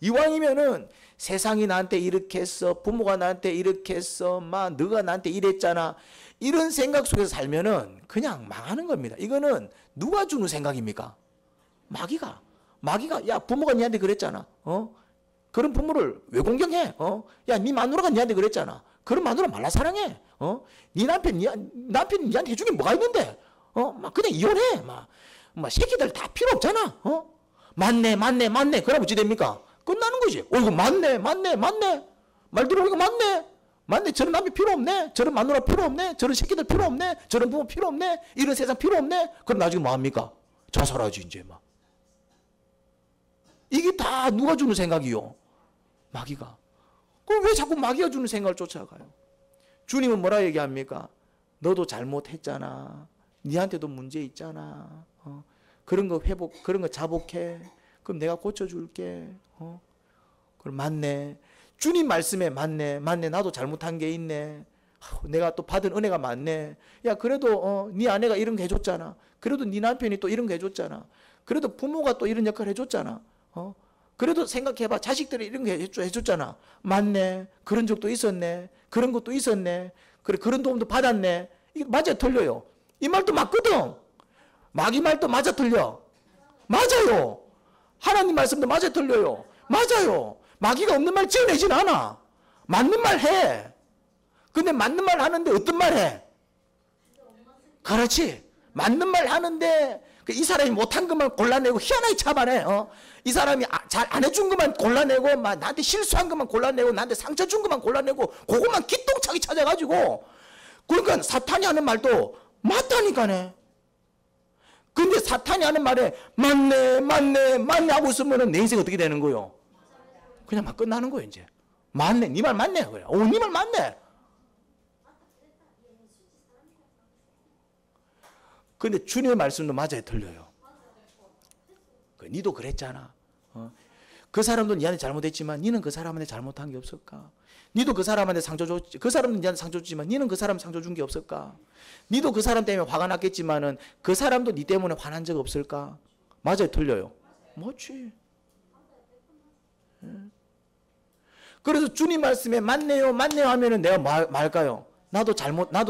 이왕이면은 세상이 나한테 이렇게 했어, 부모가 나한테 이렇게 했어, 막 너가 나한테 이랬잖아. 이런 생각 속에서 살면은 그냥 망하는 겁니다. 이거는 누가 주는 생각입니까? 마귀가 야 부모가 니한테 그랬잖아. 그런 부모를 왜 공경해? 야 니 마누라가 니한테 그랬잖아. 그런 마누라 말라 사랑해. 니 남편이 니한테 해준 게 뭐가 있는데? 막 그냥 이혼해. 막 새끼들 다 필요 없잖아. 맞네. 그러면 어찌 됩니까? 끝나는 거지. 이거 맞네. 말 들어보니까 맞네. 저런 남편 필요 없네. 저런 마누라 필요 없네. 저런 새끼들 필요 없네. 저런 부모 필요 없네. 이런 세상 필요 없네. 그럼 나중에 뭐 합니까? 자살하지 이제 막. 이게 다 누가 주는 생각이요? 마귀가. 그럼 왜 자꾸 마귀가 주는 생각을 쫓아가요? 주님은 뭐라 얘기합니까? 너도 잘못했잖아. 니한테도 문제 있잖아. 그런 거 그런 거 자복해. 그럼 내가 고쳐줄게. 그럼 맞네. 주님 말씀에 맞네. 나도 잘못한 게 있네. 내가 또 받은 은혜가 많네. 야 그래도 네 아내가 이런 거 해줬잖아. 그래도 네 남편이 또 이런 거 해줬잖아. 그래도 부모가 또 이런 역할을 해줬잖아. 그래도 생각해봐. 자식들이 이런 거 해줬잖아. 맞네. 그런 적도 있었네. 그런 것도 있었네. 그래 그런 도움도 받았네. 이게 맞아 틀려요. 이 말도 맞거든. 마귀 말도 맞아 틀려. 맞아요. 하나님 말씀도 맞아 틀려요. 맞아요. 마귀가 없는 말 지어내진 않아. 맞는 말 해. 근데 맞는 말 하는데 어떤 말 해? 그렇지. 맞는 말 하는데 이 사람이 못한 것만 골라내고 희한하게 잡아내. 이 사람이 잘 안 해준 것만 골라내고 막 나한테 실수한 것만 골라내고 나한테 상처 준 것만 골라내고 그것만 기똥차게 찾아가지고 그러니까 사탄이 하는 말도 맞다니까네. 근데 사탄이 하는 말에 맞네 하고 있으면 내 인생 어떻게 되는 거요? 그냥 막 끝나는 거예요 이제. 맞네. 네 말 맞네. 그래. 네 말 맞네. 근데 주님의 말씀도 맞아요 틀려요. 니도 그랬잖아. 그 사람도 니한테 잘못했지만 니는 그 사람한테 잘못한 게 없을까? 니도 그 사람한테 상처 줬지. 그 사람도 니한테 상처 줬지만 니는 그 사람 상처 준 게 없을까? 니도 그 사람 때문에 화가 났겠지만은 그 사람도 니 때문에 화난 적 없을까? 맞아요 틀려요? 맞지. 그래서 주님 말씀에 맞네요 하면은 내가 말까요? 나도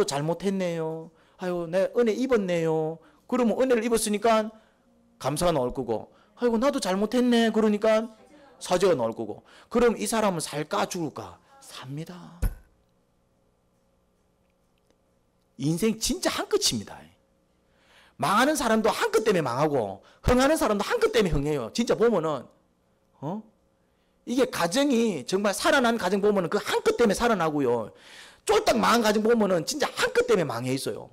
잘못했네요. 아이고 내 은혜 입었네요. 그러면 은혜를 입었으니까 감사가 나올 거고, 아이고 나도 잘못했네 그러니까 사죄가 나올 거고. 그럼 이 사람은 살까 죽을까? 삽니다. 인생 진짜 한 끝입니다. 망하는 사람도 한 끝 때문에 망하고 흥하는 사람도 한 끝 때문에 흥해요. 진짜 보면은 이게 가정이 정말 살아난 가정 보면은 그 한 끝 때문에 살아나고요. 쫄딱 망한 가정 보면은 진짜 한 끝 때문에 망해 있어요.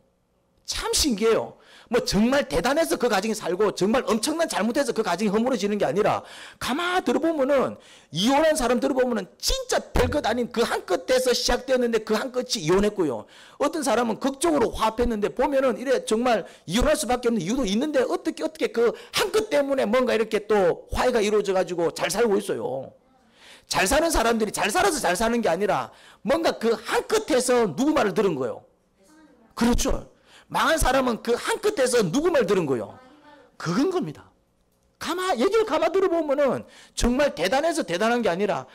참 신기해요. 뭐 정말 대단해서 그 가정이 살고 정말 엄청난 잘못해서 그 가정이 허물어지는 게 아니라 가만 들어보면은 이혼한 사람 들어보면은 진짜 별것 아닌 그 한 끝에서 시작되었는데 그 한 끝이 이혼했고요. 어떤 사람은 극적으로 화합했는데 보면은 이래 정말 이혼할 수밖에 없는 이유도 있는데 어떻게 그 한 끝 때문에 뭔가 이렇게 또 화해가 이루어져 가지고 잘 살고 있어요. 잘 사는 사람들이 잘 살아서 잘 사는 게 아니라 뭔가 그 한 끝에서 누구 말을 들은 거예요. 그렇죠. 망한 사람은 그 한 끝에서 누구 말 들은 거예요? 그건 겁니다. 얘기를 가만 들어보면은 정말 대단해서 대단한 게 아니라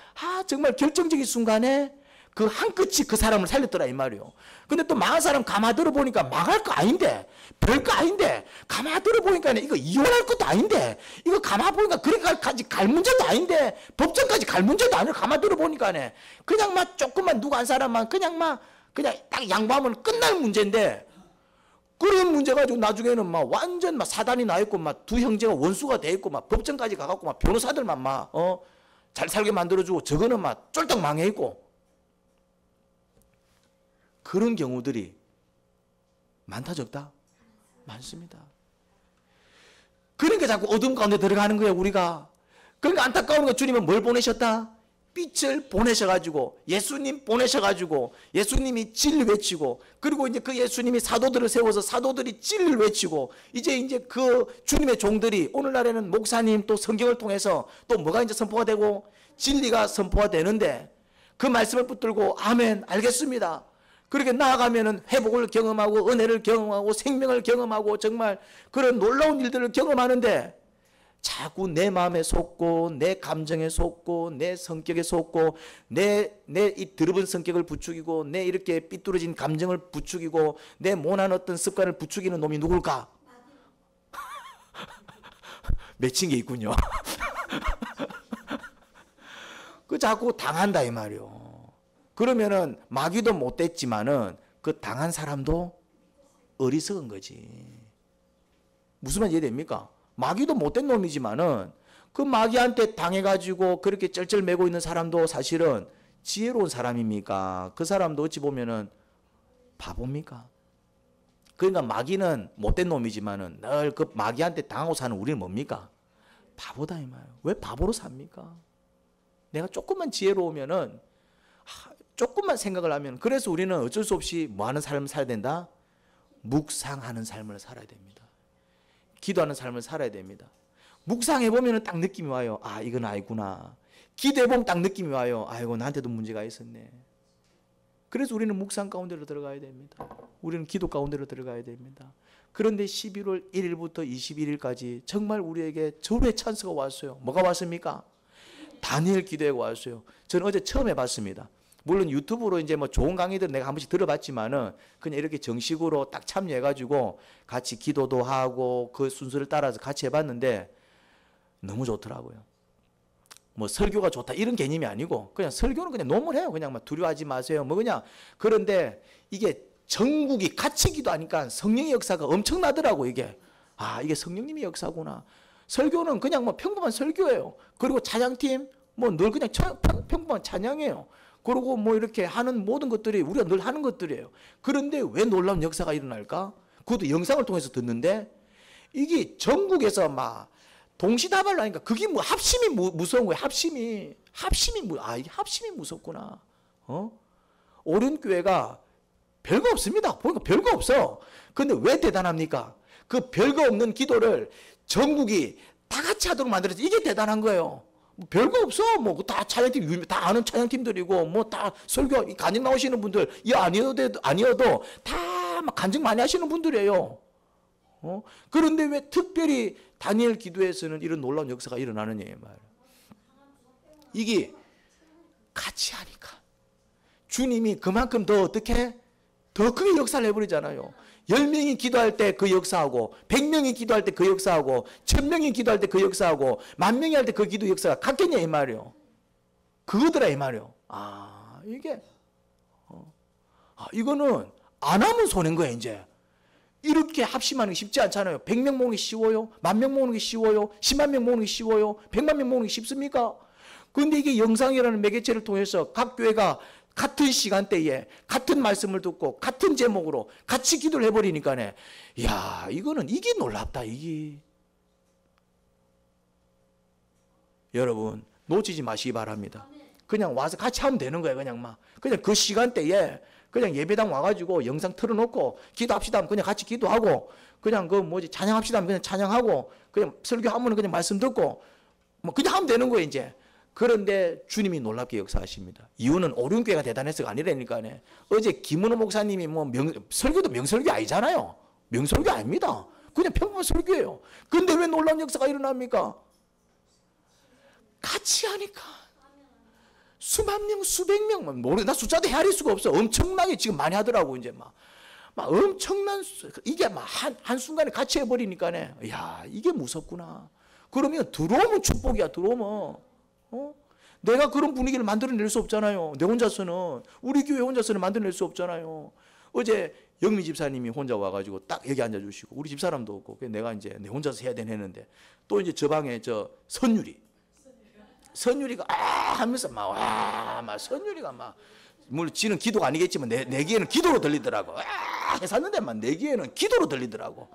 정말 결정적인 순간에 그 한 끝이 그 사람을 살렸더라 이 말이요. 근데 또 망한 사람 가만 들어보니까 망할 거 아닌데, 별거 아닌데, 가만 들어보니까 이거 이혼할 것도 아닌데, 이거 가만 보니까 그래까지 갈 문제도 아닌데, 법정까지 갈 문제도 아니고 가만 들어보니까 그냥 막 조금만 누구 한 사람만 그냥 딱 양보하면 끝날 문제인데, 그런 문제 가지고 나중에는 막 완전 막 사단이 나 있고 막 두 형제가 원수가 돼 있고 막 법정까지 가갖고 막 변호사들만 막 잘 살게 만들어주고 저거는 막 쫄딱 망해 있고, 그런 경우들이 많다 적다? 많습니다. 그러니까 자꾸 어둠 가운데 들어가는 거예요 우리가. 그러니까 안타까운 거, 주님은 뭘 보내셨다? 빛을 보내셔가지고, 예수님 보내셔가지고, 예수님이 진리를 외치고, 그리고 이제 그 예수님이 사도들을 세워서 사도들이 진리를 외치고, 이제 그 주님의 종들이 오늘날에는 목사님 또 성경을 통해서 또 뭐가 이제 선포가 되고 진리가 선포가 되는데, 그 말씀을 붙들고 아멘 알겠습니다. 그렇게 나아가면은 회복을 경험하고 은혜를 경험하고 생명을 경험하고 정말 그런 놀라운 일들을 경험하는데, 자꾸 내 마음에 속고 내 감정에 속고 내 성격에 속고 내 이 더러운 성격을 부추기고 내 이렇게 삐뚤어진 감정을 부추기고 내 모난 어떤 습관을 부추기는 놈이 누굴까? 맺힌 게 있군요. 그 자꾸 당한다 이 말이요. 그러면은 마귀도 못됐지만은 그 당한 사람도 어리석은 거지. 무슨 말 이해됩니까? 마귀도 못된 놈이지만은 그 마귀한테 당해가지고 그렇게 쩔쩔매고 있는 사람도 사실은 지혜로운 사람입니까? 그 사람도 어찌 보면은 바보입니까? 그러니까 마귀는 못된 놈이지만은 늘 그 마귀한테 당하고 사는 우리는 뭡니까? 바보다 이 말이에요. 왜 바보로 삽니까? 내가 조금만 지혜로우면은, 조금만 생각을 하면, 그래서 우리는 어쩔 수 없이 뭐 하는 삶을 살아야 된다? 묵상하는 삶을 살아야 됩니다. 기도하는 삶을 살아야 됩니다. 묵상해보면 딱 느낌이 와요. 아, 이건 아니구나. 기도해보면 딱 느낌이 와요. 아이고, 나한테도 문제가 있었네. 그래서 우리는 묵상 가운데로 들어가야 됩니다. 우리는 기도 가운데로 들어가야 됩니다. 그런데 11월 1일부터 21일까지 정말 우리에게 절호의 찬스가 왔어요. 뭐가 왔습니까? 다니엘 기도회가 왔어요. 저는 어제 처음 해봤습니다. 물론 유튜브로 이제 뭐 좋은 강의들 내가 한 번씩 들어봤지만은 그냥 이렇게 정식으로 딱 참여해가지고 같이 기도도 하고 그 순서를 따라서 같이 해봤는데 너무 좋더라고요. 뭐 설교가 좋다 이런 개념이 아니고 그냥 설교는 그냥 노멀해요. 그냥 막 두려워하지 마세요. 뭐 그냥. 그런데 이게 전국이 같이 기도하니까 성령의 역사가 엄청나더라고 이게. 아, 이게 성령님의 역사구나. 설교는 그냥 뭐 평범한 설교예요. 그리고 찬양팀 뭐 늘 그냥 평범한 찬양이에요. 그리고 뭐 이렇게 하는 모든 것들이 우리가 늘 하는 것들이에요. 그런데 왜 놀라운 역사가 일어날까? 그것도 영상을 통해서 듣는데 이게 전국에서 막 동시다발로 하니까 그게 뭐 합심이 무서운 거예요. 합심이 이게 합심이 무섭구나. 오륜교회가 별거 없습니다. 보니까 별거 없어. 근데 왜 대단합니까? 그 별거 없는 기도를 전국이 다 같이 하도록 만들어서 이게 대단한 거예요. 뭐 별거 없어. 뭐 다 찬양팀 다 아는 찬양팀들이고 뭐 다 설교 간증 나오시는 분들 이 아니어도 다 막 간증 많이 하시는 분들이에요. 그런데 왜 특별히 다니엘 기도에서는 이런 놀라운 역사가 일어나느냐 이 말. 이게 같이 하니까 주님이 그만큼 더 어떻게 더 크게 역사를 해버리잖아요. 10명이 기도할 때 그 역사하고 100명이 기도할 때 그 역사하고 1000명이 기도할 때 그 역사하고 10,000명이 할 때 그 기도 역사가 같겠냐 이 말이요. 그거더라 이 말이요. 아, 이게 이거는 안 하면 손해인 거야 이제. 이렇게 합심하는 게 쉽지 않잖아요. 100명 모으는 게 쉬워요? 10,000명 모으는 게 쉬워요? 100,000명 모으는 게 쉬워요? 100만 명 모으는 게 쉽습니까? 그런데 이게 영상이라는 매개체를 통해서 각 교회가 같은 시간대에 같은 말씀을 듣고 같은 제목으로 같이 기도를 해버리니까네. 야, 이게 놀랍다 이게. 여러분 놓치지 마시기 바랍니다. 그냥 와서 같이 하면 되는 거예요. 그냥 그 시간대에 그냥 예배당 와가지고 영상 틀어놓고 기도합시다 하면 그냥 같이 기도하고 그냥 찬양합시다 하면 그냥 찬양하고 그냥 설교하면 그냥 말씀 듣고 뭐 그냥 하면 되는 거예요 이제. 그런데 주님이 놀랍게 역사하십니다. 이유는 오륜교회가 대단해서가 아니라니까요. 어제 김은호 목사님이 설교도 명설교 아니잖아요. 명설교 아닙니다. 그냥 평범한 설교예요. 근데 왜 놀라운 역사가 일어납니까? 같이 하니까. 수만 명, 수백 명, 모르, 나 숫자도 헤아릴 수가 없어. 엄청나게 지금 많이 하더라고, 이제 막 엄청난, 이게 막 한순간에 같이 해버리니까네. 야, 이게 무섭구나. 그러면 들어오면 축복이야, 들어오면. 내가 그런 분위기를 만들어낼 수 없잖아요. 내 혼자서는. 우리 교회 혼자서는 만들어낼 수 없잖아요. 어제 영미 집사님이 혼자 와가지고 딱 여기 앉아주시고, 우리 집사람도 없고, 내가 이제 내 혼자서 해야 되는데, 또 이제 저 방에 선율이가 하면서 막 선율이가 막, 물론 지는 기도가 아니겠지만 내 귀에는 기도로 들리더라고. 했었는데 막 내 귀에는 기도로 들리더라고.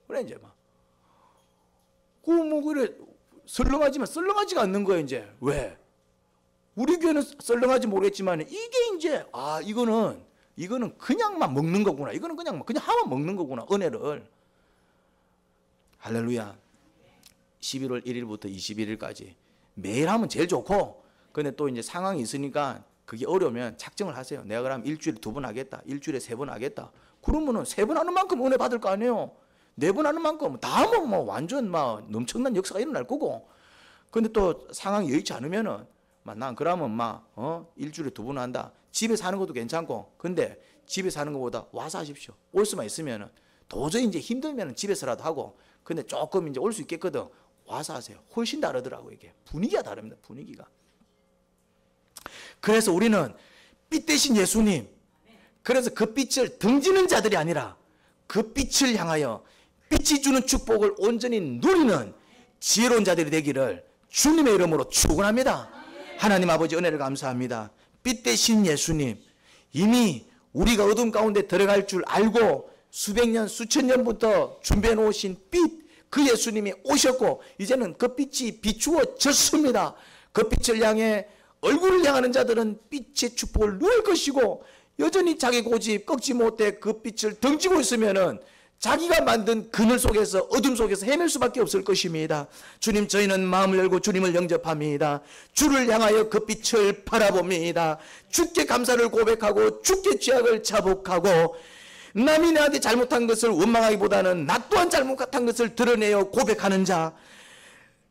그래 이제 막. 그래 썰렁하지만 썰렁하지가 않는 거야 이제. 왜? 우리 교회는 썰렁하지 모르겠지만 이게 이제 이거는 그냥만 먹는 거구나. 이거는 그냥 하면 먹는 거구나. 은혜를. 할렐루야. 11월 1일부터 21일까지 매일 하면 제일 좋고, 근데 또 이제 상황이 있으니까 그게 어려우면 작정을 하세요. 내가 그럼 일주일에 2번 하겠다. 일주일에 3번 하겠다. 그러면은 3번 하는 만큼 은혜 받을 거 아니에요. 4번 하는 만큼 다 하면 뭐 완전 막 엄청난 역사가 일어날 거고. 근데 또 상황이 여의치 않으면은 난 그러면 일주일에 2번 한다. 집에서 하는 것도 괜찮고, 근데 집에서 하는 것보다 와서 하십시오. 올 수만 있으면은 도저히 이제 힘들면은 집에서라도 하고, 근데 조금 이제 올 수 있겠거든. 와서 하세요. 훨씬 다르더라고. 이게 분위기가 다릅니다. 분위기가. 그래서 우리는 빛 대신 예수님, 그래서 그 빛을 등지는 자들이 아니라 그 빛을 향하여 빛이 주는 축복을 온전히 누리는 지혜로운 자들이 되기를 주님의 이름으로 축원합니다. 하나님 아버지 은혜를 감사합니다. 빛 대신 예수님, 이미 우리가 어둠 가운데 들어갈 줄 알고 수백 년 수천 년부터 준비해 놓으신 빛, 그 예수님이 오셨고 이제는 그 빛이 비추어졌습니다. 그 빛을 향해 얼굴을 향하는 자들은 빛의 축복을 누릴 것이고, 여전히 자기 고집 꺾지 못해 그 빛을 등지고 있으면은 자기가 만든 그늘 속에서, 어둠 속에서 헤맬 수밖에 없을 것입니다. 주님, 저희는 마음을 열고 주님을 영접합니다. 주를 향하여 그 빛을 바라봅니다. 주께 감사를 고백하고 주께 죄악을 자복하고, 남이 나한테 잘못한 것을 원망하기보다는 나 또한 잘못한 것을 드러내어 고백하는 자,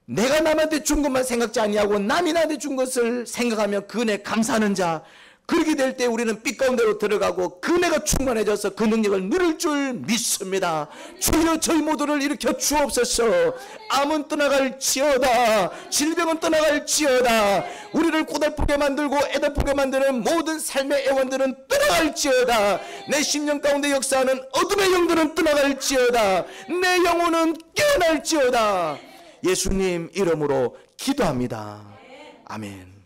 내가 남한테 준 것만 생각지 아니하고 남이 나한테 준 것을 생각하며 그 은혜 감사하는 자, 그렇게 될 때 우리는 빛 가운데로 들어가고 그 은혜가 충만해져서 그 능력을 누릴 줄 믿습니다. 주여, 저희 모두를 일으켜 주옵소서. 암은 떠나갈지어다, 질병은 떠나갈지어다, 우리를 고달프게 만들고 애달프게 만드는 모든 삶의 애원들은 떠나갈지어다, 내 심령 가운데 역사하는 어둠의 영들은 떠나갈지어다, 내 영혼은 깨어날지어다. 예수님 이름으로 기도합니다. 아멘.